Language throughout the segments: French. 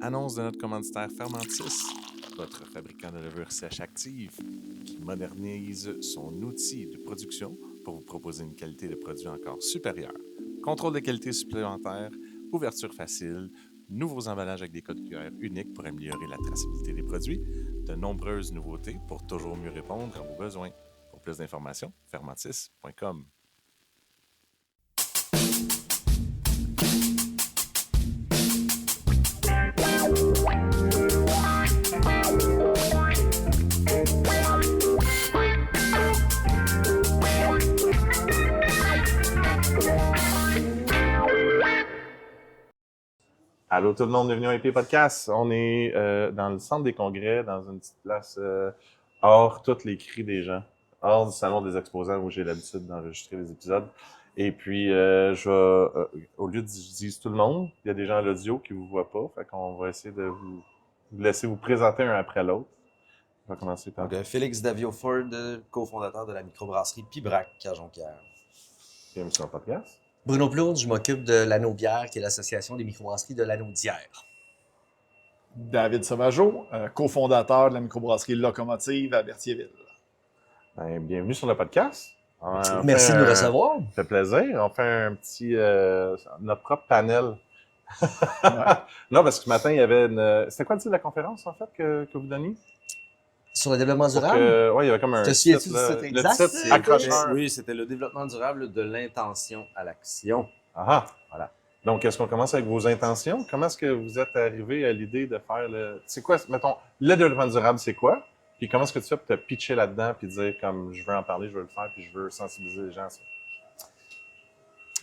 Annonce de notre commanditaire Fermentis, votre fabricant de levure sèche active, qui modernise son outil de production pour vous proposer une qualité de produit encore supérieure. Contrôle de qualité supplémentaire, ouverture facile, nouveaux emballages avec des codes QR uniques pour améliorer la traçabilité des produits, de nombreuses nouveautés pour toujours mieux répondre à vos besoins. Pour plus d'informations, fermentis.com. Allô tout le monde, bienvenue au IP Podcast. On est dans le centre des congrès, dans une petite place hors tous les cris des gens, hors du salon des exposants où j'ai l'habitude d'enregistrer les épisodes. Et puis, au lieu de dire tout le monde, il y a des gens à l'audio qui vous voient pas, fait qu'on va essayer de vous laisser vous présenter un après l'autre. On va commencer par... Donc, Félix Davio-Ford, cofondateur de la microbrasserie Pibrac à Jonquière. Bienvenue sur le podcast. Bruno Plourde, je m'occupe de l'Anneau Bière, qui est l'association des microbrasseries de l'Anneau d'Hyères. David Sauvageau, cofondateur de la microbrasserie Locomotive à Berthierville. Ben, bienvenue sur le podcast. Merci de nous recevoir. Ça fait plaisir. On fait un petit... notre propre panel. Ouais. Non, parce que ce matin, il y avait une... C'était quoi le titre de la conférence, en fait, que vous donniez? Sur le développement Pour durable? que... Ouais, il y avait comme un Te souviens-tu titre, du là. titre Le exact? titre C'était- accrocheur. Oui, c'était le développement durable de l'intention à l'action. Ah, Voilà. donc, est-ce qu'on commence avec vos intentions? Comment est-ce que vous êtes arrivé à l'idée de faire le... C'est quoi, mettons, le développement durable, c'est quoi? Puis comment est-ce que tu fais pour te pitcher là-dedans puis dire, comme, je veux en parler, je veux le faire, puis je veux sensibiliser les gens à ça?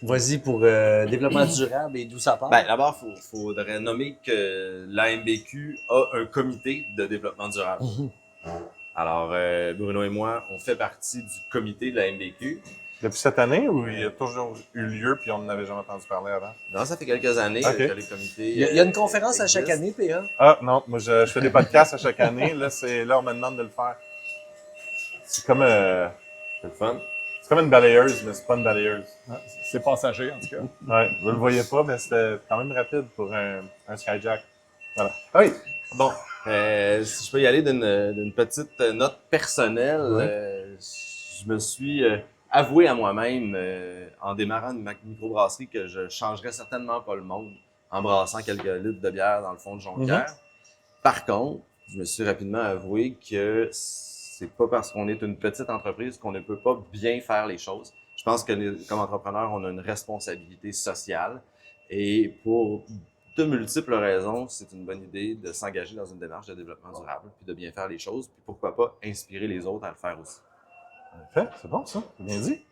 Vas-y pour développement durable et d'où ça part? Ben, d'abord, faudrait nommer que l'AMBQ a un comité de développement durable. Mhm. Alors, Bruno et moi, on fait partie du comité de l'AMBQ. Depuis cette année, ou il y a toujours eu lieu puis on n'avait jamais entendu parler avant? Non, ça fait quelques années Ok. que les comités. Il y a une conférence à chaque existent. année, PA. Ah, non, moi, je fais des podcasts à chaque année. Là, on me demande de le faire. C'est comme, C'est le fun. c'est comme une balayeuse, mais c'est pas une balayeuse. Ouais, c'est passager, en tout cas. Ouais, vous le voyez pas, mais c'était quand même rapide pour un Skyjack. Voilà. Ah oui! Bon, si je peux y aller d'une petite note personnelle, Ouais. je me suis avoué à moi-même en démarrant une microbrasserie que je changerais certainement pas le monde en brassant quelques litres de bière dans le fond de Jonquière. Par contre, je me suis rapidement avoué que c'est pas parce qu'on est une petite entreprise qu'on ne peut pas bien faire les choses. Je pense que comme entrepreneur, on a une responsabilité sociale et pour de multiples raisons, c'est une bonne idée de s'engager dans une démarche de développement durable, puis de bien faire les choses, puis pourquoi pas inspirer les autres à le faire aussi. Parfait, c'est bon ça, c'est bien dit.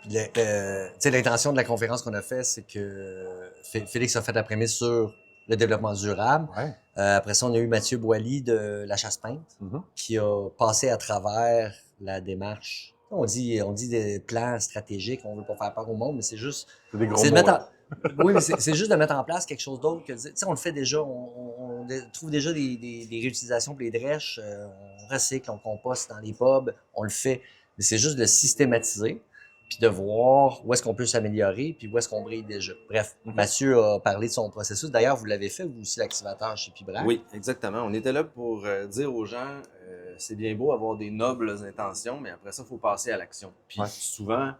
Puis tu sais, l'intention de la conférence qu'on a fait, c'est que Félix a fait la prémisse sur le développement durable. Ouais. Après ça, on a eu Mathieu Boilly de La Chasse-Peinte Mhm. qui a passé à travers la démarche. On dit des plans stratégiques, on veut pas faire peur au monde, mais c'est juste... C'est des gros C'est de mots. mettre hein. Oui, mais c'est juste de mettre en place quelque chose d'autre que... Tu sais, on le fait déjà, on trouve déjà des réutilisations pour les drèches, on recycle, on composte dans les pubs, on le fait. Mais c'est juste de le systématiser, puis de voir où est-ce qu'on peut s'améliorer, puis où est-ce qu'on brille déjà. Bref, Mhm. Mathieu a parlé de son processus. D'ailleurs, vous l'avez fait, vous aussi, l'activateur chez Pibrac. Oui, exactement. On était là pour dire aux gens, c'est bien beau avoir des nobles intentions, mais après ça, il faut passer à l'action. Puis Ouais. souvent,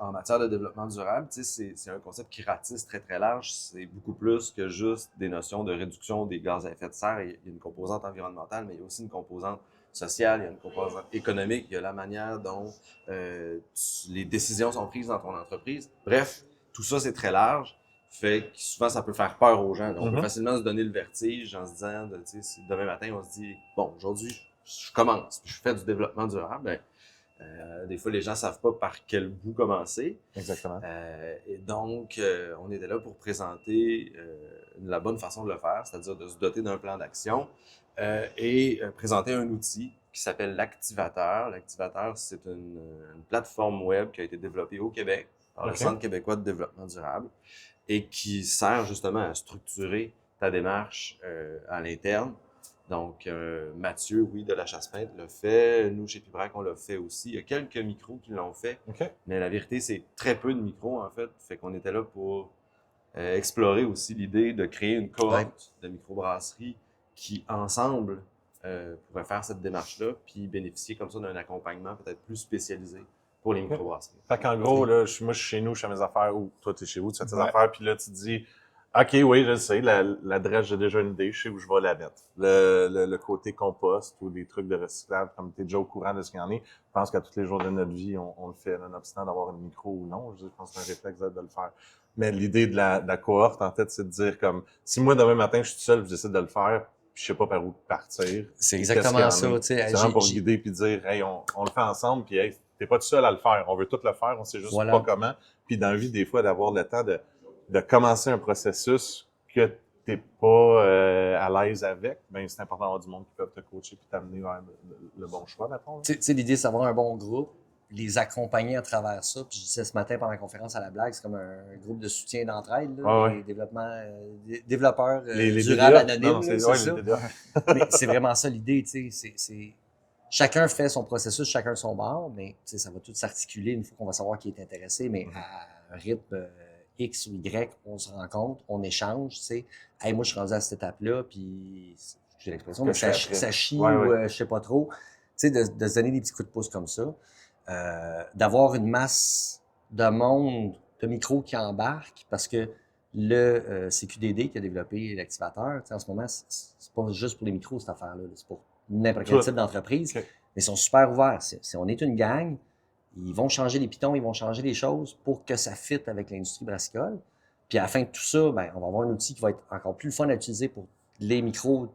en matière de développement durable, tu sais, c'est un concept qui ratisse très, très large. C'est beaucoup plus que juste des notions de réduction des gaz à effet de serre. Il y a une composante environnementale, mais il y a aussi une composante sociale, il y a une composante économique, il y a la manière dont les décisions sont prises dans ton entreprise. Bref, tout ça, c'est très large. Fait que souvent, ça peut faire peur aux gens. On peut facilement se donner le vertige en se disant, tu sais, si demain matin, on se dit, bon, aujourd'hui, je commence, puis je fais du développement durable, ben, des fois, les gens savent pas par quel bout commencer. Exactement. Et donc, on était là pour présenter la bonne façon de le faire, c'est-à-dire de se doter d'un plan d'action et présenter un outil qui s'appelle l'Activateur. L'Activateur, c'est une plateforme web qui a été développée au Québec par le Centre québécois de développement durable et qui sert justement à structurer ta démarche à l'interne. Donc, Mathieu, oui, de La Chasse-Peinte l'a fait. Nous, chez Pibrac, on l'a fait aussi. Il y a quelques micros qui l'ont fait. OK. Mais la vérité, c'est très peu de micros, en fait. Fait qu'on était là pour explorer aussi l'idée de créer une cohorte de microbrasseries qui, ensemble, pourraient faire cette démarche-là, puis bénéficier comme ça d'un accompagnement peut-être plus spécialisé pour les microbrasseries. Fait qu'en gros, là, moi, je suis chez nous, je fais mes affaires, ou toi, t'es chez vous, tu fais tes affaires, puis là, tu te dis, OK, oui, je le sais, la drèche, j'ai déjà une idée, je sais où je vais la mettre. Le côté compost ou des trucs de recyclage, comme tu es déjà au courant de ce qu'il y en est, je pense qu'à tous les jours de notre vie, on le fait, nonobstant d'avoir une micro ou non. Je pense que c'est un réflexe de le faire. Mais l'idée de la cohorte, en fait, c'est de dire comme, si moi, demain matin, je suis tout seul, je décide de le faire, puis je sais pas par où partir. C'est exactement ça, tu sais. C'est vraiment pour guider puis dire, hey, on le fait ensemble, puis hey, t'es pas tout seul à le faire. On veut tout le faire, on sait juste pas comment. Puis dans la vie, des fois, d'avoir le temps de commencer un processus que t'es pas à l'aise avec, ben c'est important d'avoir du monde qui peut te coacher puis t'amener vers le bon choix, mettons. Tu sais, l'idée, c'est d'avoir un bon groupe, les accompagner à travers ça. Puis je disais ce matin pendant la conférence à la blague, c'est comme un groupe de soutien d'entraide, là, les développeurs durables anonymes, c'est ça. Mais c'est vraiment ça l'idée, tu sais. Chacun fait son processus, chacun son bord, mais ça va tout s'articuler une fois qu'on va savoir qui est intéressé, mais à un rythme X ou Y, on se rencontre, on échange, tu sais. Hey, moi, je suis rendu à cette étape-là, puis j'ai l'expression, mais ça chie ou je sais pas trop. Tu sais, de se donner des petits coups de pouce comme ça, d'avoir une masse de monde, de micros qui embarquent, parce que le CQDD qui a développé l'activateur, tu sais, en ce moment, c'est pas juste pour les micros, cette affaire-là, c'est pour n'importe quel type d'entreprise, mais ils sont super ouverts. Si on est une gang, ils vont changer les pitons, ils vont changer les choses pour que ça fitte avec l'industrie brassicole. Puis à la fin de tout ça, ben, on va avoir un outil qui va être encore plus fun à utiliser pour les micros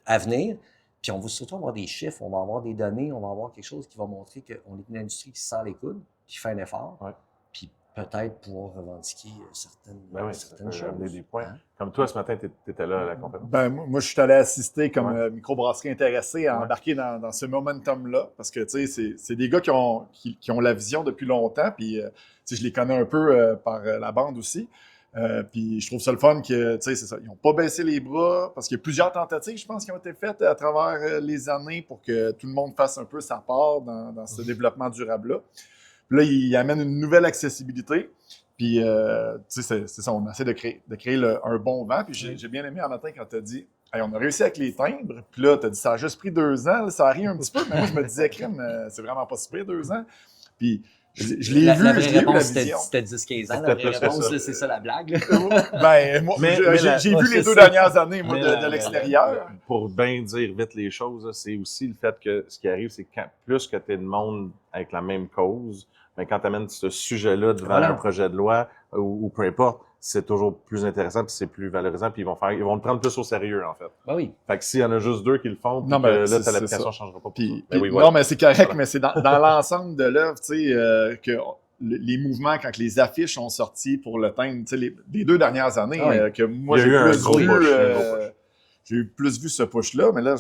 à venir. Puis on va surtout avoir des chiffres, on va avoir des données, on va avoir quelque chose qui va montrer qu'on est une industrie qui se serre les coudes, qui fait un effort. Puis peut-être pouvoir revendiquer certaines choses. Des points. Hein? Comme toi, ce matin, tu étais là à la conférence. Ben, moi, je suis allé assister comme microbrasserie intéressée à embarquer dans ce momentum-là. Parce que, tu sais, c'est des gars qui ont la vision depuis longtemps. Puis, tu sais, je les connais un peu par la bande aussi. Puis, je trouve ça le fun que, tu sais, c'est ça. Ils n'ont pas baissé les bras parce qu'il y a plusieurs tentatives, je pense, qui ont été faites à travers les années pour que tout le monde fasse un peu sa part dans ce développement durable-là. Puis là, il amène une nouvelle accessibilité. Puis, tu sais, c'est ça, on essaie de créer un bon vent. Puis, j'ai bien aimé en matin quand tu as dit, hey, on a réussi avec les timbres. Puis là, tu as dit, ça a juste pris 2 ans. Là, ça arrive un petit peu. Mais moi, je me disais, crème, c'est vraiment pas si pris 2 ans. Puis, je l'ai vu, la vision. C'était 10-15 ans. La vraie réponse, c'est ça la blague. Ben, moi, j'ai vu les 2 dernières années, moi, de l'extérieur. Pour bien dire vite les choses, c'est aussi le fait que ce qui arrive, c'est que plus que tu es de monde avec la même cause, mais quand tu amènes ce sujet-là devant un projet de loi ou peu importe, c'est toujours plus intéressant puis c'est plus valorisant puis ils vont le prendre plus au sérieux en fait. Ben oui. Fait que s'il y en a juste 2 qui le font, puis là ta l'application ne changera pas. Puis, non, mais c'est correct, mais c'est dans l'ensemble de l'œuvre, tu sais, que les mouvements quand les affiches sont sorties pour le thème, tu sais, les 2 dernières années que moi j'ai plus vu ce push-là, mais là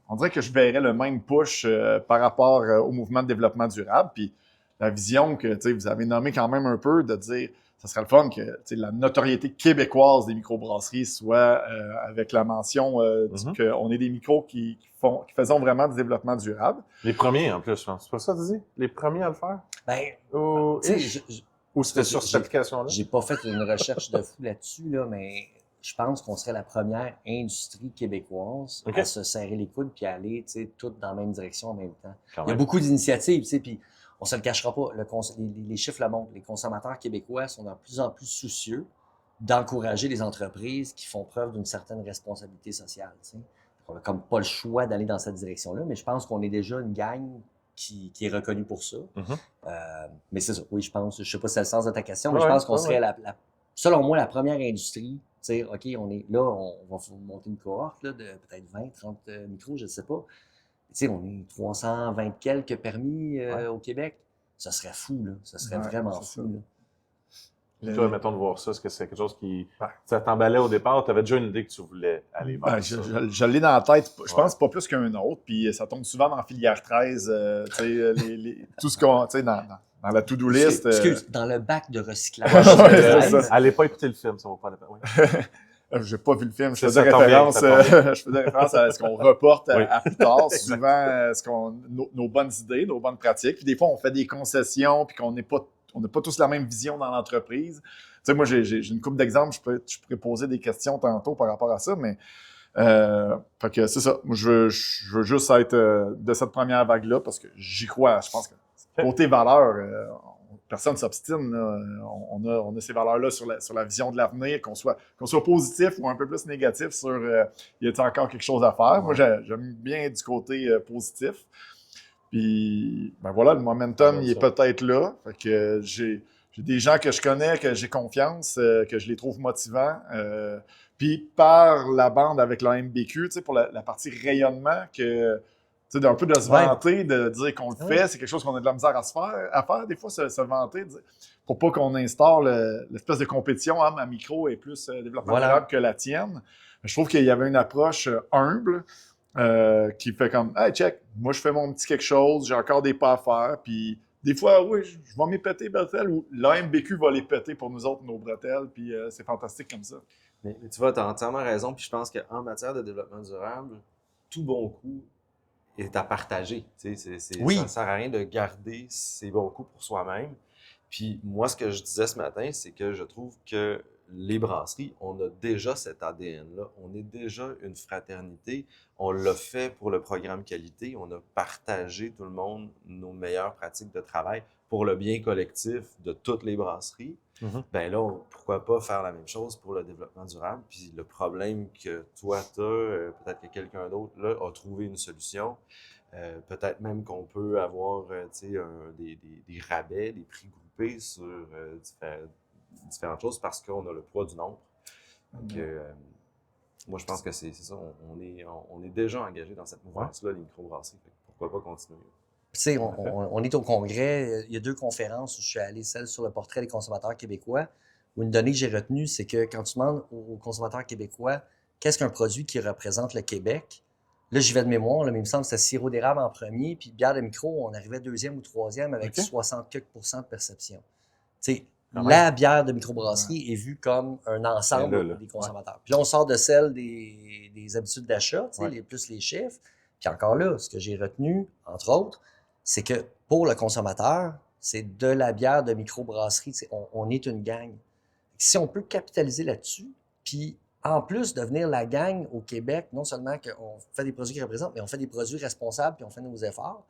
on dirait que je verrais le même push par rapport au mouvement de développement durable puis la vision que vous avez nommée quand même un peu de dire ça serait le fun que la notoriété québécoise des microbrasseries soit avec la mention qu'on est des micros qui faisons vraiment du développement durable. Les premiers en plus, je pense. C'est pas ça, tu dis? Les premiers à le faire? Ben, ou c'était sur cette application-là? J'ai pas fait une recherche de fou là-dessus, là, mais je pense qu'on serait la première industrie québécoise à se serrer les coudes puis aller toutes dans la même direction en même temps. Il y a beaucoup d'initiatives, puis on se le cachera pas, les chiffres le montrent. Les consommateurs québécois sont de plus en plus soucieux d'encourager les entreprises qui font preuve d'une certaine responsabilité sociale. T'sais. On n'a comme pas le choix d'aller dans cette direction-là, mais je pense qu'on est déjà une gang qui est reconnue pour ça. Mais c'est ça, oui, je pense. Je sais pas si c'est le sens de ta question, mais je pense qu'on serait, selon moi, la première industrie. OK, on est là, on va monter une cohorte là, de peut-être 20, 30 micros, je ne sais pas. On est 320 quelques permis au Québec. Ça serait fou, là. Ça serait vraiment fou, là. Toi, mettons de voir ça, est-ce que c'est quelque chose qui... Ça t'emballait au départ, tu avais déjà une idée que tu voulais aller vers ça? Je l'ai dans la tête, je pense pas plus qu'un autre, puis ça tombe souvent dans filière 13, tout ce qu'on... Dans la to-do list... Excuse, dans le bac de recyclage. Allez pas écouter le film, ça vaut pas la peine. J'ai pas vu le film. Je faisais référence à ce qu'on reporte à plus tard. Souvent, nos bonnes idées, nos bonnes pratiques. Puis des fois, on fait des concessions puis qu'on n'a pas tous la même vision dans l'entreprise. sais, moi, j'ai une couple d'exemples, je pourrais poser des questions tantôt par rapport à ça, mais fait que c'est ça. Moi, je veux juste être de cette première vague-là parce que j'y crois. Je pense que côté valeur, personne ne s'obstine. On a ces valeurs-là sur la vision de l'avenir, qu'on soit positif ou un peu plus négatif sur y a-t-il encore quelque chose à faire. Moi, j'aime bien du côté positif. Puis, ben voilà, le momentum, il est peut-être là. Fait que j'ai des gens que je connais, que j'ai confiance, que je les trouve motivants. Puis par la bande avec la MBQ, tu sais, pour la partie rayonnement, que tu sais, d'un peu de se vanter, de dire qu'on le fait, c'est quelque chose qu'on a de la misère à faire des fois, se vanter, pour pas qu'on instaure l'espèce de compétition, hein, ma micro est plus développement durable que la tienne. Je trouve qu'il y avait une approche humble, qui fait comme « Hey, check, moi je fais mon petit quelque chose, j'ai encore des pas à faire, puis des fois, oui, je vais m'y péter bretelles, ou l'AMBQ va les péter pour nous autres, nos bretelles, puis c'est fantastique comme ça. » Mais tu vois, tu as entièrement raison, puis je pense qu'en matière de développement durable, tout bon coup est à partager. Ça ne sert à rien de garder ses bons coups pour soi-même. Puis moi, ce que je disais ce matin, c'est que je trouve que les brasseries, on a déjà cet ADN-là. On est déjà une fraternité. On l'a fait pour le programme qualité. On a partagé tout le monde nos meilleures pratiques de travail pour le bien collectif de toutes les brasseries. Ben là, pourquoi pas faire la même chose pour le développement durable? Puis le problème que toi, tu as, peut-être que quelqu'un d'autre là, a trouvé une solution. Peut-être même qu'on peut avoir des rabais, des prix groupés sur différentes choses parce qu'on a le poids du nombre. Donc, moi, je pense que c'est ça. On est déjà engagé dans cette mouvance-là, les microbrasseries. Pourquoi pas continuer? Tu sais, on est au congrès. Il y a 2 conférences où je suis allé, celle sur le portrait des consommateurs québécois, où une donnée que j'ai retenue, c'est que quand tu demandes aux consommateurs québécois qu'est-ce qu'un produit qui représente le Québec, là, j'y vais de mémoire, là, mais il me semble que c'était sirop d'érable en premier, puis bière de micro, on arrivait 2e ou 3e avec 60 quelques % de perception. Tu sais, la bière de microbrasserie est vue comme un ensemble des consommateurs. Puis là, on sort de celle des habitudes d'achat, tu sais, plus les chiffres. Puis encore là, ce que j'ai retenu, entre autres, c'est que pour le consommateur, c'est de la bière de microbrasserie. On est une gang. Si on peut capitaliser là-dessus, puis en plus devenir la gang au Québec, non seulement qu'on fait des produits qui représentent, mais on fait des produits responsables, puis on fait nos efforts,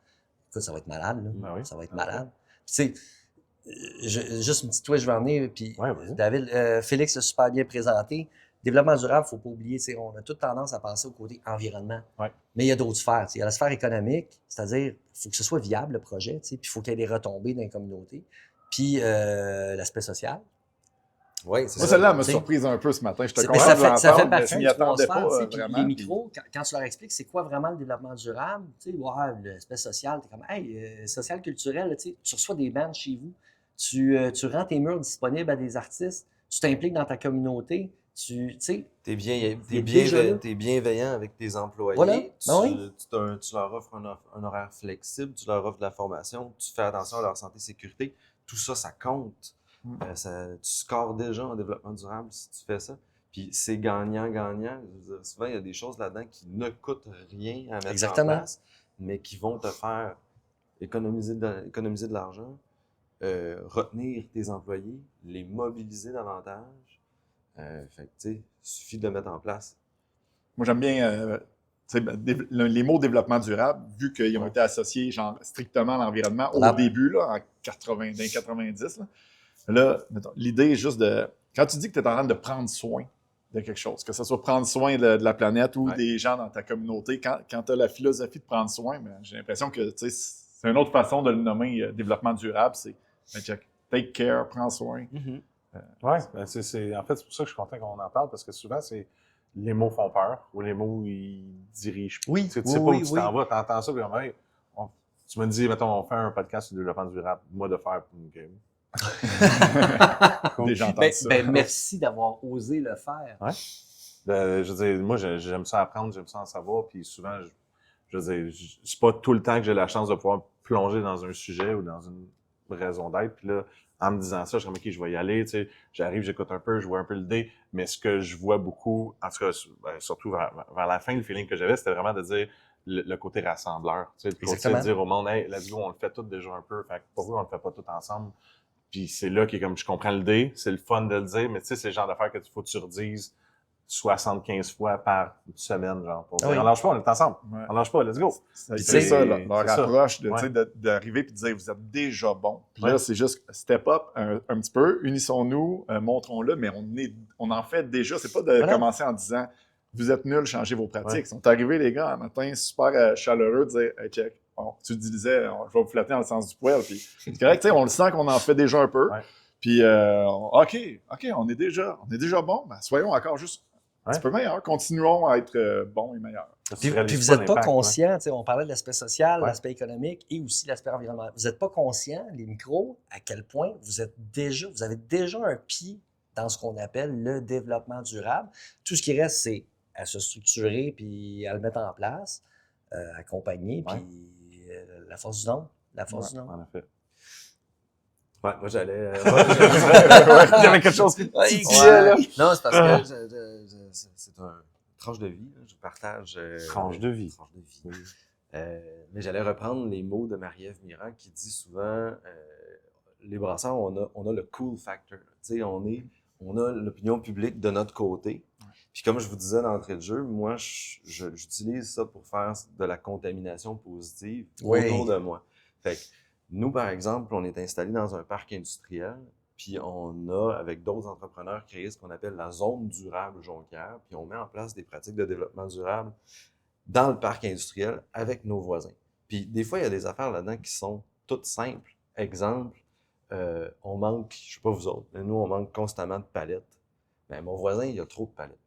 écoute, ça va être malade, là. Ça va être malade. Tu sais, juste une petite touche, je vais emmener, puis David, Félix l'a super bien présenté. Développement durable, il ne faut pas oublier, on a toute tendance à penser au côté environnement. Mais il y a d'autres sphères. Il y a la sphère économique, c'est-à-dire il faut que ce soit viable, le projet, puis il faut qu'il y ait des retombées dans les communautés. Puis l'aspect social. Oui, c'est ça. Moi, celle-là m'a surprise un peu ce matin. Je te comprends ça fait partie je m'y attendais pas vraiment. Les micros, quand tu leur expliques c'est quoi vraiment le développement durable, l'aspect social, tu es comme, hey, social, culturel, tu reçois des bandes chez vous, tu rends tes murs disponibles à des artistes, tu t'impliques dans ta communauté. T'es bienveillant avec tes employés. Tu leur offres un horaire flexible, tu leur offres de la formation, tu fais attention à leur santé et sécurité. Tout ça, ça compte. Tu scores déjà en développement durable si tu fais ça. Puis c'est gagnant-gagnant. Souvent, il y a des choses là-dedans qui ne coûtent rien à mettre en place, mais qui vont te faire économiser de l'argent, retenir tes employés, les mobiliser davantage. Il suffit de le mettre en place. Moi, j'aime bien les mots développement durable, vu qu'ils ont été associés strictement à l'environnement au début, là, en 90. Là, l'idée est juste de... Quand tu dis que tu es en train de prendre soin de quelque chose, que ce soit prendre soin de la planète ou des gens dans ta communauté, quand tu as la philosophie de prendre soin, ben, j'ai l'impression que c'est une autre façon de le nommer développement durable, c'est take care, prends soin. Oui, en fait, c'est pour ça que je suis content qu'on en parle, parce que souvent, les mots font peur, ou les mots, ils dirigent pas. Tu sais pas où tu t'en vas, t'entends ça, puis tu me dis, mettons, on fait un podcast sur le développement durable, moi de faire pour une game. Déjà entendu ça. Merci d'avoir osé le faire. Ouais. Je veux dire, moi, j'aime ça apprendre, j'aime ça en savoir, puis souvent, je veux dire, c'est pas tout le temps que j'ai la chance de pouvoir plonger dans un sujet ou dans une raison d'être, puis là, en me disant ça, je suis comme, OK, je vais y aller, tu sais, j'arrive, j'écoute un peu, je vois un peu le dé, mais ce que je vois beaucoup, en tout cas, surtout vers la fin, le feeling que j'avais, c'était vraiment de dire le côté rassembleur, tu sais, le côté de dire au monde, hey, let's go, on le fait tout déjà un peu, fait que pourquoi on le fait pas tout ensemble? Puis c'est là que comme je comprends l'idée, c'est le fun de le dire, mais tu sais, c'est le genre d'affaires que il faut que tu redises 75 fois par semaine, genre, pour dire, Oui. on lâche pas, on est ensemble. Ouais. On lâche pas, let's go. C'est c'est- ça, leur c'est ça. approche de, Ouais. tu sais, d'arriver et de dire vous êtes déjà bon. Puis Ouais. là, c'est juste step up un petit peu, unissons-nous, montrons-le, mais on en fait déjà. C'est pas de Voilà. commencer en disant vous êtes nuls, changez vos pratiques. Ils sont arrivés, les gars, un matin super chaleureux, de dire hey, check, bon, tu disais, je vais vous flatter dans le sens du poil. Puis c'est correct, tu sais, on le sent qu'on en fait déjà un peu. Ouais. Puis, OK, on est déjà bon. Ben, soyons encore juste un petit peu meilleurs. Continuons à être bons et meilleurs. Puis vous réalises n'êtes pas l'impact, conscient, tu sais, on parlait de l'aspect social, Ouais. l'aspect économique et aussi l'aspect environnemental. Vous n'êtes pas conscient, les micros, à quel point vous avez déjà un pied dans ce qu'on appelle le développement durable. Tout ce qui reste, c'est à se structurer puis à le mettre en place, accompagner, Ouais. puis la force du nombre. La force du nombre. En effet. Ouais, moi, j'allais. Il y avait quelque chose qui Ouais, titillait, là. Non, c'est parce que c'est un tranche de vie. Là. Je partage. Tranche de vie. Tranche de vie. Mais j'allais reprendre les mots de Marie-Ève Mirand qui dit souvent les brasseurs, on a le cool factor. Tu sais, on a l'opinion publique de notre côté. Puis comme je vous disais d'entrée de jeu, moi, j'utilise ça pour faire de la contamination positive autour de moi. Fait que nous, par exemple, on est installé dans un parc industriel, puis on a, avec d'autres entrepreneurs, créé ce qu'on appelle la zone durable Jonquière, puis on met en place des pratiques de développement durable dans le parc industriel avec nos voisins. Puis des fois, il y a des affaires là-dedans qui sont toutes simples. Exemple, on manque, je sais pas vous autres, mais nous, on manque constamment de palettes. Ben, mon voisin, il a trop de palettes.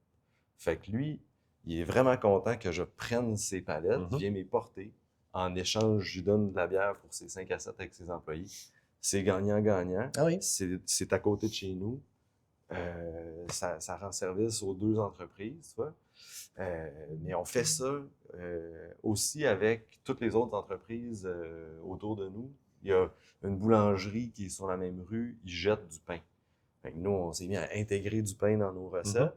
Fait que lui, il est vraiment content que je prenne ses palettes, il vient m'y porter. En échange, je lui donne de la bière pour ses 5 à 7 avec ses employés. C'est gagnant-gagnant. Ah oui. C'est à côté de chez nous. Ça rend service aux deux entreprises, tu vois. Mais on fait ça aussi avec toutes les autres entreprises autour de nous. Il y a une boulangerie qui est sur la même rue, ils jettent du pain. Fait que nous, on s'est mis à intégrer du pain dans nos recettes.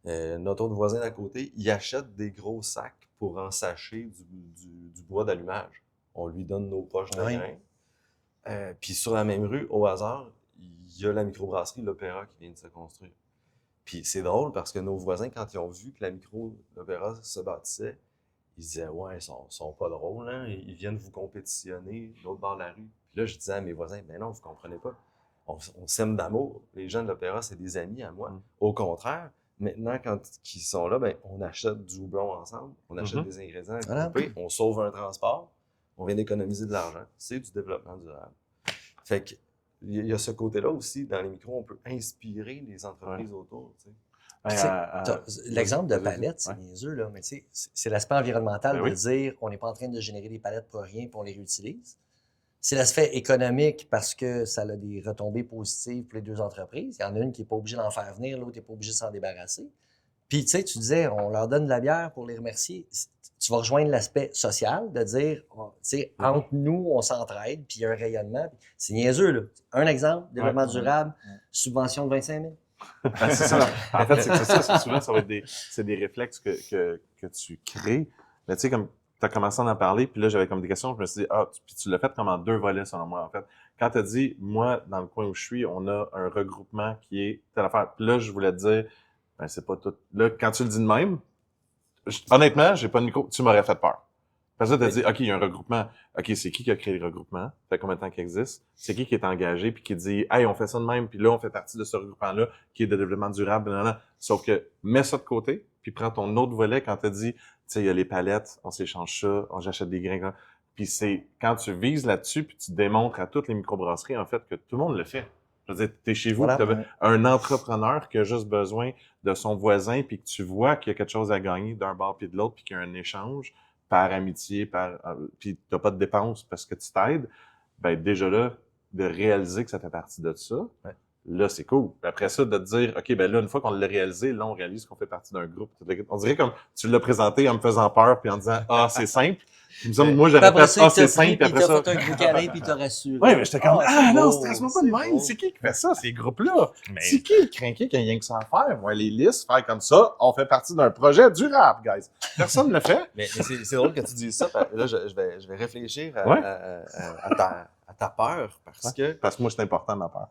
Notre autre voisin d'à côté, il achète des gros sacs pour ensacher du bois d'allumage. On lui donne nos poches de grains. Puis sur la même rue, au hasard, il y a la microbrasserie L'Opéra qui vient de se construire. Puis c'est drôle parce que nos voisins, quand ils ont vu que la L'Opéra se bâtissait, ils disaient « Ouais, ils sont pas drôles, hein? Ils viennent vous compétitionner de l'autre bord de la rue. » Puis là, je disais à mes voisins « Mais non, vous comprenez pas. On s'aime d'amour. Les gens de l'Opéra, c'est des amis à moi. Au contraire, maintenant, quand ils sont là, ben, on achète du houblon ensemble, on achète des ingrédients à couper, on sauve un transport, on vient d'économiser de l'argent. C'est du développement durable. Fait que, il y a ce côté-là aussi, dans les micros, on peut inspirer les entreprises autour. Tu sais. L'exemple de palettes, c'est niaiseux, là, mais tu sais, c'est l'aspect environnemental de dire on n'est pas en train de générer des palettes pour rien, puis on les réutilise. C'est l'aspect économique parce que ça a des retombées positives pour les deux entreprises. Il y en a une qui n'est pas obligée d'en faire venir, l'autre n'est pas obligée de s'en débarrasser. Puis, tu sais, tu disais, on leur donne de la bière pour les remercier. Tu vas rejoindre l'aspect social, de dire, tu sais, entre nous, on s'entraide, puis il y a un rayonnement. C'est niaiseux, là. Un exemple, développement durable, subvention de 25 000. C'est ça. En fait, c'est ça. Souvent, ça va être des réflexes que tu crées. Mais tu sais, comme tu as commencé à en parler, puis là, j'avais comme des questions. Je me suis dit, puis tu l'as fait comme en 2 volets, selon moi, en fait. Quand tu as dit, moi, dans le coin où je suis, on a un regroupement qui est telle affaire. Puis là, je voulais te dire, ben, c'est pas tout. Là, quand tu le dis de même, honnêtement, j'ai pas de micro. Tu m'aurais fait peur. Parce que tu as dit, OK, il y a un regroupement. OK, c'est qui a créé le regroupement? Ça fait combien de temps qu'il existe? C'est qui est engagé puis qui dit, hey, on fait ça de même, puis là, on fait partie de ce regroupement-là qui est de développement durable, blablabla. Sauf que, mets ça de côté, puis prends ton autre volet quand tu as dit, tu sais, il y a les palettes, on s'échange ça, j'achète des grains. Puis c'est quand tu vises là-dessus, puis tu démontres à toutes les microbrasseries, en fait, que tout le monde le fait. Je veux dire, t'es chez vous, Voilà. t'as un entrepreneur qui a juste besoin de son voisin, puis que tu vois qu'il y a quelque chose à gagner d'un bord puis de l'autre, puis qu'il y a un échange par amitié, puis t'as pas de dépenses parce que tu t'aides, ben déjà là, de réaliser que ça fait partie de ça, là, c'est cool. Puis après ça, de te dire, OK, ben là, une fois qu'on l'a réalisé, là, on réalise qu'on fait partie d'un groupe. On dirait comme tu l'as présenté en me faisant peur, puis en disant, c'est simple. Il me semble, moi, j'aurais fait, c'est simple, puis après ça. T'as fait un gros câlin, puis t'as rassuré. Oui, mais j'étais comme, non, stresse-moi pas de c'est même. beau. C'est qui fait ça, ces groupes-là? C'est qui le crinqué qui a rien que ça à faire? Moi, les listes, faire comme ça, on fait partie d'un projet durable, guys. Personne ne le fait. Mais c'est drôle que tu dises ça. Là, je vais réfléchir à t'as peur parce que Parce que moi, c'est important, ma peur.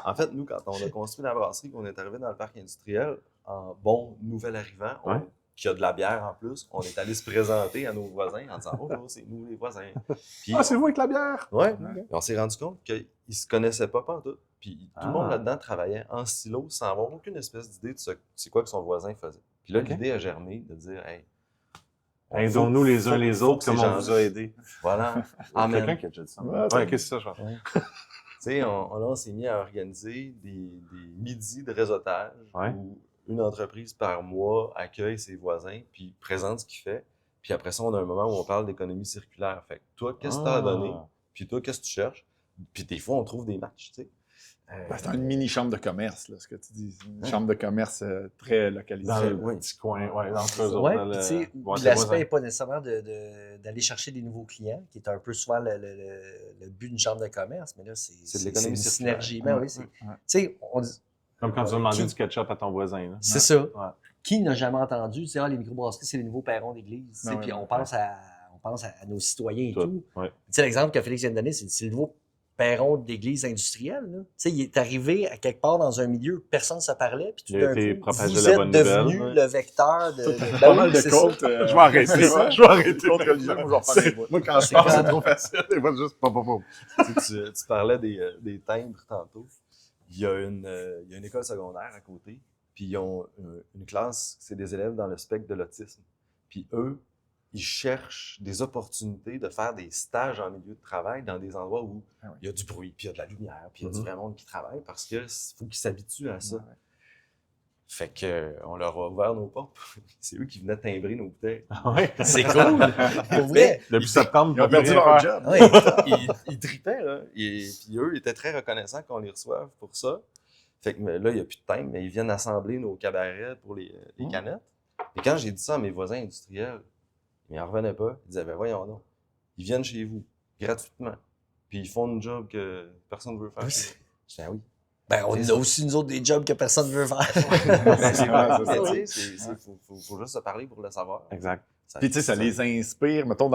en fait, nous, quand on a construit la brasserie, qu'on est arrivé dans le parc industriel, en bon nouvel arrivant, qui a de la bière en plus, on est allé se présenter à nos voisins en disant « Oh, c'est nous les voisins ». Puis c'est vous avec la bière? Ouais. On s'est rendu compte qu'ils ne se connaissaient pas pantoute. Puis tout le monde là-dedans travaillait en silo sans avoir aucune espèce d'idée de c'est quoi que son voisin faisait. Puis là, l'idée a germé de dire « Hey, aidons-nous les uns les autres comme on vous a aidés. » Voilà. Quelqu'un qui a déjà dit ça. Ouais, qu'est-ce que c'est ça, je pense? Tu sais, on s'est mis à organiser des midis de réseautage où une entreprise par mois accueille ses voisins puis présente ce qu'il fait. Puis après ça, on a un moment où on parle d'économie circulaire. Fait que toi, qu'est-ce que tu as à donner? Puis toi, qu'est-ce que tu cherches? Puis des fois, on trouve des matchs, tu sais. C'est une mini chambre de commerce, là, ce que tu dis. Une chambre de commerce très localisée. Dans le petit coin, entre eux Oui, autres. puis l'aspect n'est pas nécessairement d'aller chercher des nouveaux clients, qui est un peu souvent le but d'une chambre de commerce, mais là, c'est de l'économie une circulaire. synergie. Oui, tu sais, on dit... Comme quand tu vas demander du ketchup à ton voisin. Là. C'est ça. Qui n'a jamais entendu, tu sais, les microbrasseries, c'est les nouveaux perrons d'église. Puis on pense à nos citoyens et tout. Tu sais, l'exemple que Félix vient de donner, c'est le nouveau perron d'église industrielle. Tu sais, il est arrivé à quelque part dans un milieu où personne ne se parlait, puis tout d'un coup, vous êtes devenu le vecteur de... Pas mal de comptes. Je vais arrêter. Je vais arrêter. Contre religieux, moi, je vais faire moi, quand je pense, c'est trop facile. Moi, juste Tu parlais des timbres tantôt. Il y a une école secondaire à côté, puis ils ont une classe, c'est des élèves dans le spectre de l'autisme. Puis eux, ils cherchent des opportunités de faire des stages en milieu de travail dans des endroits où il y a du bruit, puis il y a de la lumière, puis il y a du vrai monde qui travaille, parce qu'il faut qu'ils s'habituent à ça. Fait qu'on leur a ouvert nos portes. C'est eux qui venaient timbrer nos bouteilles. C'est cool! Pour vrai! Depuis septembre, ils ont perdu leur job. Ils tripaient, là. Puis eux, ils étaient très reconnaissants qu'on les reçoive pour ça. Fait que là, il n'y a plus de timbre, mais ils viennent assembler nos cabarets pour les canettes. Et quand j'ai dit ça à mes voisins industriels, ils n'en revenaient pas. Ils disaient, ben voyons donc. Ils viennent chez vous, gratuitement. Puis ils font une job que personne ne veut faire. Je dis, ah oui. Ben, on a aussi, nous autres, des jobs que personne ne veut faire. C'est vrai, il faut juste se parler pour le savoir. Exact. Puis, tu sais, ça les inspire. Mettons,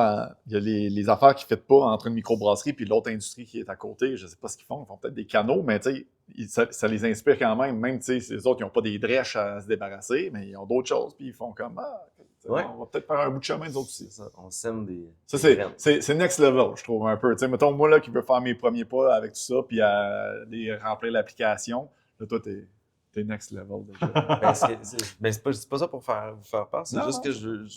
il y a les affaires qu'ils ne font pas entre une microbrasserie puis l'autre industrie qui est à côté. Je ne sais pas ce qu'ils font. Ils font peut-être des canaux, mais tu sais, ça les inspire quand même. Même, tu sais, les autres, ils n'ont pas des drèches à se débarrasser, mais ils ont d'autres choses. Puis, ils font comme, on va peut-être faire un bout de chemin, nous autres aussi. Ça, on sème des. Ça, c'est next level, je trouve, un peu. Tu sais, mettons, moi, là, qui veux faire mes premiers pas avec tout ça, puis aller remplir l'application, là, toi, t'es next level déjà. C'est pas ça pour vous faire peur, c'est juste que je veux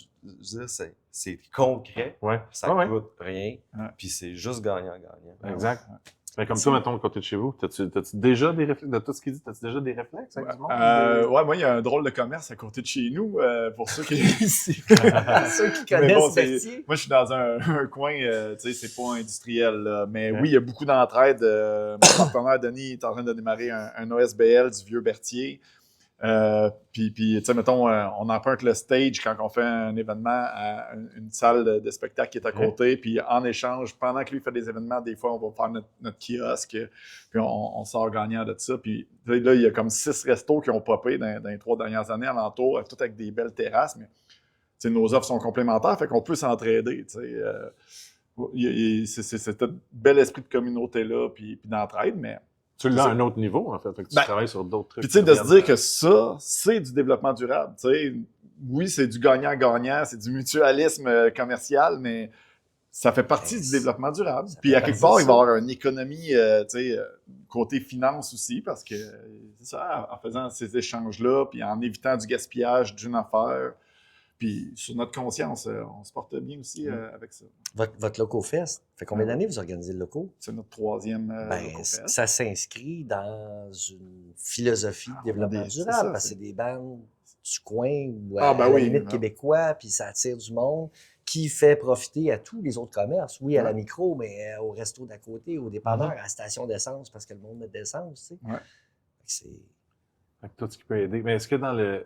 dire, c'est concret, ça coûte rien, puis c'est juste gagnant-gagnant. Exact. Mais comme toi, mettons, côté de chez vous, t'as-tu déjà des réflexes, de tout ce qu'il dit, t'as-tu déjà des réflexes avec du monde? Moi, il y a un drôle de commerce à côté de chez nous, pour ceux qui... Ceux qui connaissent Berthier. Moi, je suis dans un coin, tu sais, c'est pas industriel, là, mais oui, il y a beaucoup d'entraide. Mon partenaire, Denis, est en train de démarrer un OSBL du vieux Berthier. Puis tu sais, mettons, on emprunte le stage quand on fait un événement à une salle de spectacle qui est à côté, puis en échange, pendant que lui fait des événements, des fois, on va faire notre kiosque, puis on sort gagnant de ça. Puis là, il y a comme 6 restos qui ont popé dans les 3 dernières années alentour, tout avec des belles terrasses, mais tu sais, nos offres sont complémentaires, fait qu'on peut s'entraider, tu sais. C'est ce bel esprit de communauté-là, puis d'entraide, mais... Tu l'as à un autre niveau, en fait. Tu travailles sur d'autres trucs. Puis, tu sais, de se dire que ça, c'est du développement durable. Tu sais, oui, c'est du gagnant-gagnant, c'est du mutualisme commercial, mais ça fait partie du développement durable. Puis, à quelque part, il va y avoir une économie, tu sais, côté finance aussi, parce que, c'est ça, en faisant ces échanges-là, puis en évitant du gaspillage d'une affaire, puis sur notre conscience, on se porte bien aussi avec ça. Votre LocoFest, fait combien d'années vous organisez le Loco? C'est notre 3e LocoFest. Ça s'inscrit dans une philosophie de développement durable, parce que c'est des bandes du coin ou à la limite québécois, puis ça attire du monde qui fait profiter à tous les autres commerces. Oui, à la micro, mais au resto d'à côté, au dépanneur, à la station d'essence, parce que le monde met de l'essence, tu sais. C'est... Fait que tout ce qui peut aider. Mais est-ce que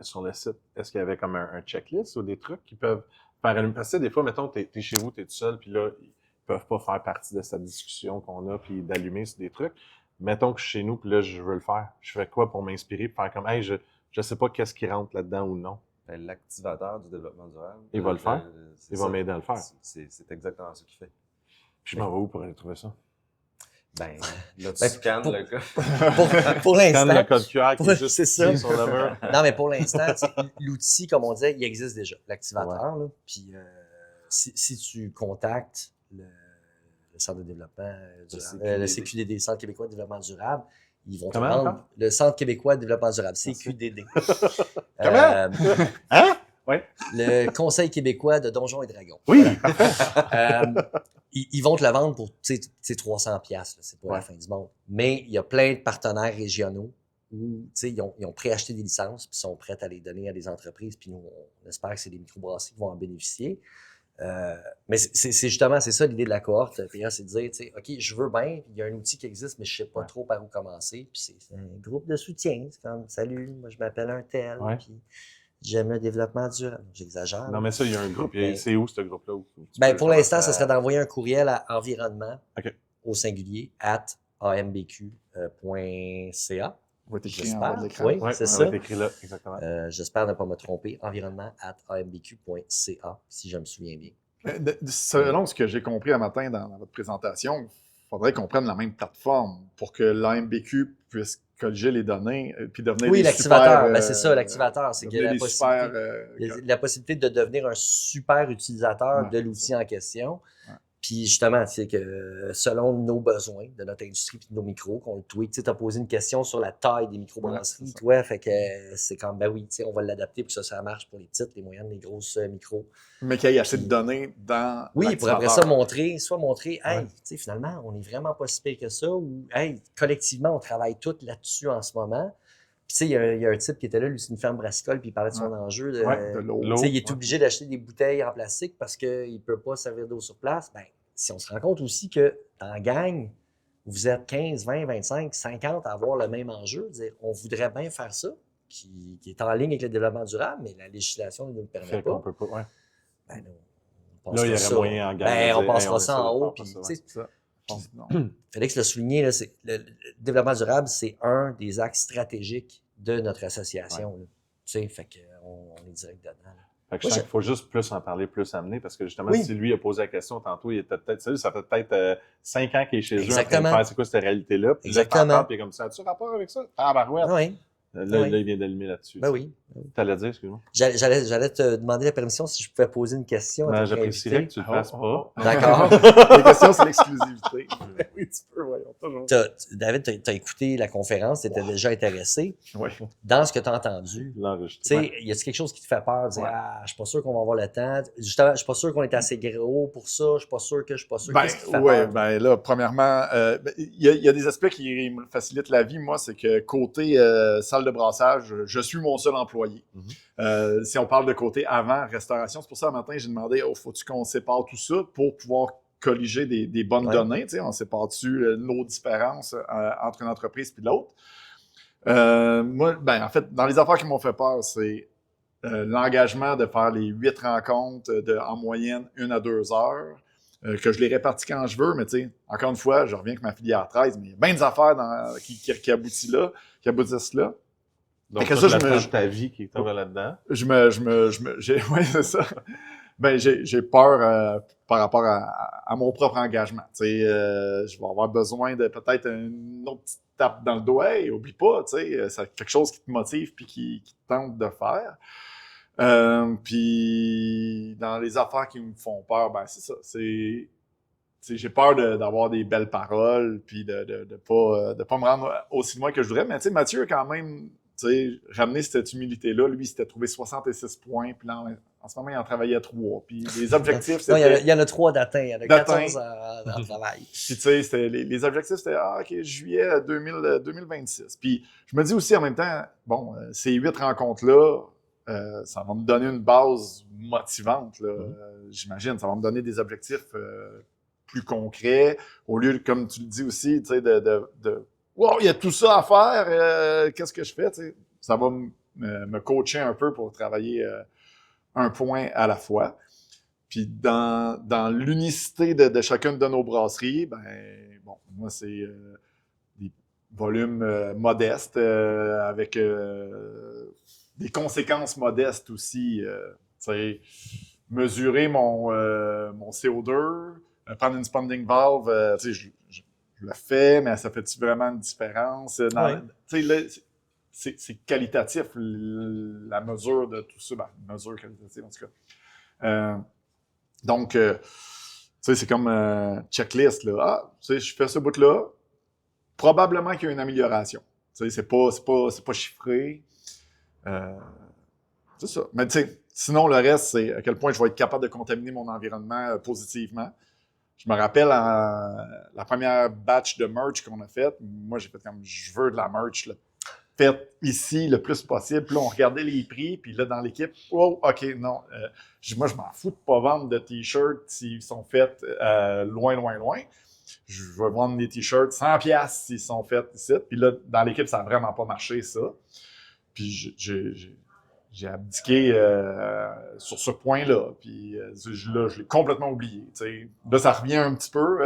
sur le site, est-ce qu'il y avait comme un checklist ou des trucs qui peuvent faire allumer? Parce que des fois, mettons, t'es chez vous, t'es tout seul, puis là, ils peuvent pas faire partie de cette discussion qu'on a, puis d'allumer sur des trucs. Mettons que je suis chez nous, puis là, je veux le faire. Je fais quoi pour m'inspirer, pour faire comme, hey, je sais pas qu'est-ce qui rentre là-dedans ou non. L'activateur du développement durable. Il va le faire. Il va m'aider à le faire. C'est exactement ce qu'il fait. Puis je m'en vais où pour aller trouver ça? Ben, Là, tu Ben, scannes pour- le cas. pour Scanne le l'instant, code QR qui Ouais, est juste c'est ça. ici sur le mur. non, mais pour l'instant, tu sais, l'outil, comme on disait, il existe déjà, l'activateur. Là. Puis si tu contactes le Centre de développement durable, le CQDD, Centre québécois de développement durable, ils vont te Comment rendre encore? le Centre québécois de développement durable, CQDD. Comment? Hein? Ouais. Le Conseil québécois de Donjons et Dragons. Oui. Voilà. Ils vont te la vendre pour 300$, c'est pas la fin du monde. Mais il y a plein de partenaires régionaux où ils ont préacheté des licences puis sont prêts à les donner à des entreprises. Puis nous, on espère que c'est des microbrasseries qui vont en bénéficier. Mais c'est justement, c'est ça l'idée de la cohorte PA, c'est de dire, OK, je veux bien, il y a un outil qui existe, mais je sais pas trop par où commencer. Puis c'est un groupe de soutien. C'est comme, salut, moi je m'appelle un tel, puis j'aime le développement durable. J'exagère. Non, mais ça, il y a un groupe. Mais- C'est où, ce groupe-là? Ben, pour l'instant, ce serait d'envoyer un courriel à environnement OK. au singulier @ambq.ca. Va être écrit en bas de l'écran. Oui, Ouais, c'est ça ça. va être écrit là, exactement. J'espère ne pas me tromper. environnement@ambq.ca, si je me souviens bien. Selon ce que j'ai compris un matin dans votre présentation, il faudrait qu'on prenne la même plateforme pour que l'AMBQ puisse colliger les données puis devenir Oui, des l'activateur. super, Ben, c'est ça, l'activateur. C'est qu'il y a devenir la des super, possibilité, la possibilité de devenir un super utilisateur Ouais, de l'outil en question. Ouais. Puis justement, c'est que selon nos besoins de notre industrie et de nos micros, qu'on le tweak, tu as posé une question sur la taille des microbrasseries, Ouais, c'est ça. toi, fait que c'est comme, ben oui, on va l'adapter pour que ça marche pour les petites, les moyennes, les grosses micros. mais qu'il y ait assez de données dans Oui, pour après ça montrer, hey, Ouais. finalement, on n'est vraiment pas si pire que ça, ou hey, collectivement, on travaille tous là-dessus en ce moment. Puis tu sais, il y a un type qui était là, lui, c'est une ferme brassicole, puis il parlait de son enjeu de, de l'eau. tu sais, il est Ouais. obligé d'acheter des bouteilles en plastique parce qu'il ne peut pas servir d'eau sur place. Ben, si on se rend compte aussi que dans la gang, vous êtes 15, 20, 25, 50 à avoir le même enjeu, dire, on voudrait bien faire ça, qui est en ligne avec le développement durable, mais la législation ne nous le permet Fait qu'on pas. peut pas, ouais. Ben, on Là, il y aurait passera ça. moyen en gang. Ben, de on dire, passera hey, on ça essaie en de haut. faire Puis, ça, tu ouais. sais, Ça. Non. Félix l'a souligné, là, le développement durable, c'est un des axes stratégiques de notre association. là. Tu sais, fait qu'on est direct dedans. là. Fait que Moi, je sens qu'il faut juste plus en parler, plus amener, parce que justement, Oui. si lui a posé la question tantôt, il était peut-être, ça fait peut-être 5 ans qu'il est chez eux en train de Exactement. faire c'est quoi cette réalité-là. Puis là, Exactement. t'en parles, puis il est comme ça, as-tu rapport avec ça? Ah, barouette. Ah oui, Là, oui. là, il vient d'allumer là-dessus. ben tu sais. oui. T'allais dire, excuse-moi. J'allais te demander la permission si je pouvais poser une question à Ben, ton j'apprécierais que invité. tu le fasses pas. D'accord. Les questions, c'est l'exclusivité. Oui, tu peux, voyons, toujours. David, tu as écouté la conférence, tu étais déjà intéressé. Oui. Dans ce que tu as entendu, L'enregistrement. tu sais, y a-t-il quelque chose qui te fait peur? Dire, Ouais. je suis pas sûr qu'on va avoir le temps. Justement, je suis pas sûr qu'on est assez gros pour ça. Je suis pas sûr. Ben, Qu'est-ce qui te fait ouais, peur? ben là, premièrement, il y a des aspects qui me facilitent la vie. Moi, c'est que côté salle de brassage, je suis mon seul employé. Si on parle de côté avant restauration, c'est pour ça, un matin, j'ai demandé, faut-tu qu'on sépare tout ça pour pouvoir colliger des bonnes Ouais. données? Tu sais, on sépare-tu nos différences entre une entreprise et l'autre? Moi, ben, en fait, dans les affaires qui m'ont fait peur, c'est l'engagement de faire les 8 rencontres en moyenne 1 à 2 heures. Que je les répartis quand je veux, mais tu sais, encore une fois, je reviens avec ma filière 13, mais il y a bien des affaires qui aboutissent là. Donc, Fait que ça, ça, je ta vie qui est là-dedans. Ouais, c'est ça. Ben, j'ai peur par rapport à mon propre engagement. Tu sais, je vais avoir besoin de peut-être une autre petite tape dans le doigt. Hey, oublie pas, tu sais, c'est quelque chose qui te motive puis qui te tente de faire. Puis dans les affaires qui me font peur, ben c'est ça. J'ai peur d'avoir des belles paroles puis de pas me rendre aussi loin que je voudrais. Mais tu sais, Mathieu a quand même ramené cette humilité-là. Lui, il s'était trouvé 66 points. Puis là, en ce moment, il en travaillait 3. Puis les objectifs, Non, c'était... il y en a 3 d'atteints. Il y en a D'atteint. 14 en travail. Puis, tu sais, les objectifs, c'était OK, juillet 2026. Puis, je me dis aussi en même temps, bon, ces 8 rencontres-là, ça va me donner une base motivante, là, j'imagine. Ça va me donner des objectifs plus concrets. Au lieu, comme tu le dis aussi, tu sais, wow, il y a tout ça à faire, qu'est-ce que je fais? Tu sais? Ça va me coacher un peu pour travailler un point à la fois. Puis dans l'unicité de chacune de nos brasseries, ben bon, moi c'est des volumes modestes avec des conséquences modestes aussi. Tu sais, mesurer mon CO2, prendre une spunding valve, tu sais, je le fais, mais ça fait-tu vraiment une différence? Ouais. Tu sais, là, c'est qualitatif, la mesure de tout ça. Ben, mesure qualitative, en tout cas. Donc, tu sais, c'est comme checklist, là. Ah, tu sais, je fais ce bout-là. Probablement qu'il y a une amélioration. Tu sais, c'est pas chiffré. C'est ça. Mais tu sais, sinon, le reste, c'est à quel point je vais être capable de contaminer mon environnement positivement. Je me rappelle, la première batch de merch qu'on a faite, moi, j'ai fait comme, je veux de la merch, là, faite ici le plus possible. Puis là, on regardait les prix, puis là, dans l'équipe, oh, OK, non. Moi, je m'en fous de pas vendre de T-shirts s'ils sont faits loin, loin, loin. Je vais vendre des T-shirts 100$ s'ils sont faits ici. Puis là, dans l'équipe, ça n'a vraiment pas marché, ça. Puis j'ai abdiqué sur ce point-là. Puis là, je l'ai complètement oublié. T'sais. Là, ça revient un petit peu,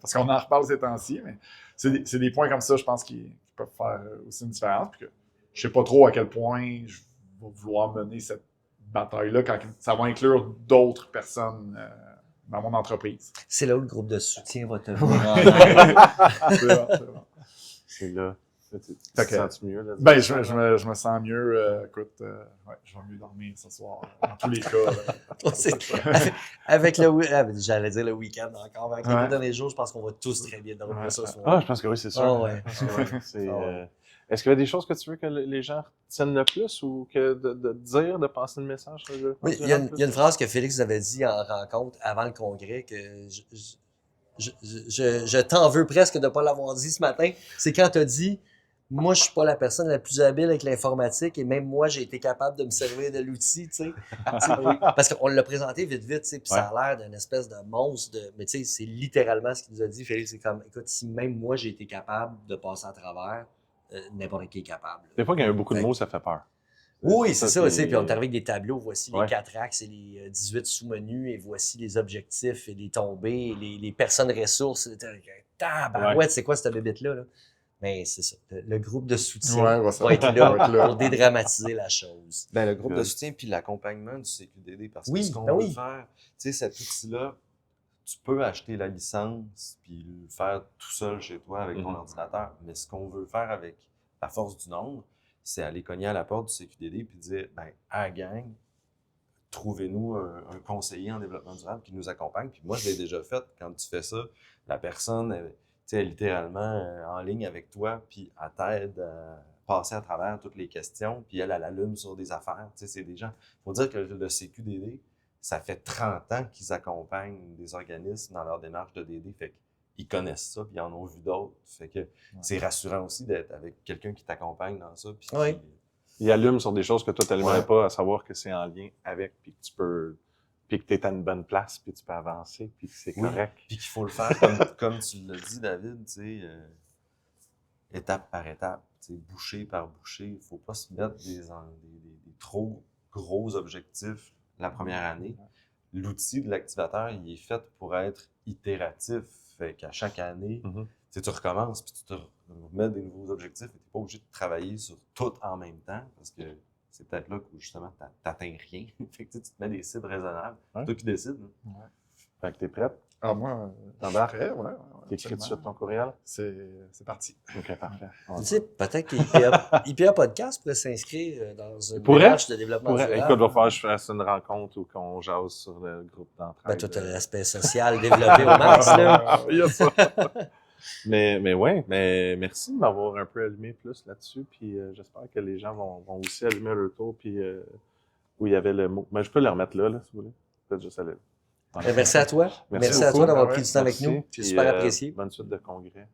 parce qu'on en reparle ces temps-ci, mais c'est des points comme ça, je pense, qui peuvent faire aussi une différence. Puis que je sais pas trop à quel point je vais vouloir mener cette bataille-là quand ça va inclure d'autres personnes dans mon entreprise. C'est là où le groupe de soutien va te C'est bon. C'est là. Tu Fait te que- sens mieux? Là, Ben, je me sens mieux. Écoute, ouais, je vais mieux dormir ce soir. Dans tous les cas. là. avec j'allais dire le week-end encore, avec les Ouais. deux derniers jours, je pense qu'on va tous très bien dormir Ouais. ce soir. Ah, je pense que oui, c'est sûr. Ah ouais. C'est, Ah ouais. est-ce qu'il y a des choses que tu veux que les gens retiennent le plus ou que de dire, de passer le message? Oui, il y a une phrase que Félix avait dit en rencontre avant le congrès que je t'en veux presque de ne pas l'avoir dit ce matin. C'est quand tu as dit moi, je suis pas la personne la plus habile avec l'informatique et même moi, j'ai été capable de me servir de l'outil, tu sais. Parce qu'on l'a présenté vite, tu sais, puis ça a l'air d'une espèce de monstre. Mais tu sais, c'est littéralement ce qu'il nous a dit. Félix, c'est comme, écoute, si même moi, j'ai été capable de passer à travers, n'importe qui est capable. Des fois, quand il y a beaucoup de mots, ça fait peur. Oui, c'est ça, tu sais. puis- Puis on est arrivé avec des tableaux. Voici Ouais. les 4 axes et les 18 sous-menus et voici les objectifs et les tombées et les personnes ressources. Tabarouette, c'est quoi cette bébête-là, là? Mais c'est ça. Le groupe de soutien Ouais, va être là pour dédramatiser la chose. Ben, le groupe de Good. soutien puis l'accompagnement du CQDD. Parce que Oui, ce qu'on ben veut oui. faire, tu sais, cet outil-là, tu peux acheter la licence puis le faire tout seul chez toi avec ton Mhm. ordinateur. Mais ce qu'on veut faire avec la force du nombre, c'est aller cogner à la porte du CQDD puis dire, ben, à la gang, trouvez-nous un conseiller en développement durable qui nous accompagne. Puis moi, je l'ai déjà fait. Quand tu fais ça, la personne, elle est littéralement en ligne avec toi, puis elle t'aide à passer à travers toutes les questions, puis elle allume sur des affaires. Tu sais, c'est des gens. Il faut dire que le CQDD, ça fait 30 ans qu'ils accompagnent des organismes dans leur démarche de DD. Fait qu'ils connaissent ça, puis ils en ont vu d'autres. Fait que c'est rassurant aussi d'être avec quelqu'un qui t'accompagne dans ça. Puis Oui. Il allume sur des choses que toi, tu n'allumerais Ouais. pas, à savoir que c'est en lien avec, puis que tu peux, puis que tu es à une bonne place, puis tu peux avancer, puis que c'est Oui. correct. Puis qu'il faut le faire comme tu l'as dit, David, tu sais, étape par étape, tu sais, bouchée par bouchée. Il ne faut pas se mettre des trop gros objectifs la première année. L'outil de l'activateur, il est fait pour être itératif. Fait qu'à chaque année, Mhm. tu sais, tu recommences, puis tu te remets des nouveaux objectifs, et tu n'es pas obligé de travailler sur tout en même temps, parce que c'est peut-être là que justement, tu n'atteins rien. Fait que tu te mets des cibles raisonnables. Ouais. C'est toi qui décides. Hein. Fait que t'es prête? Ah, moi, T'embarques? prêt, ouais. T'écris tout de absolument. suite ton courriel? C'est parti. OK, parfait. Tu sais, peut-être que IPA Podcast pourrait s'inscrire dans une Pourrait. démarche de développement Écoute, durable. il va falloir que je fasse une rencontre ou qu'on jase sur le groupe d'entraide. Ben, toi, t'as l'aspect social développé au max, là. Il y a ça. Mais ouais, mais merci de m'avoir un peu allumé plus là-dessus, puis j'espère que les gens vont aussi allumer leur tour, puis où il y avait le mot. Mais je peux le remettre là, si vous voulez. Peut-être juste aller. Merci à toi. Merci Merci à beaucoup. toi d'avoir Ah ouais, pris du temps avec Merci, nous. C'est puis, super apprécié. Bonne suite de congrès.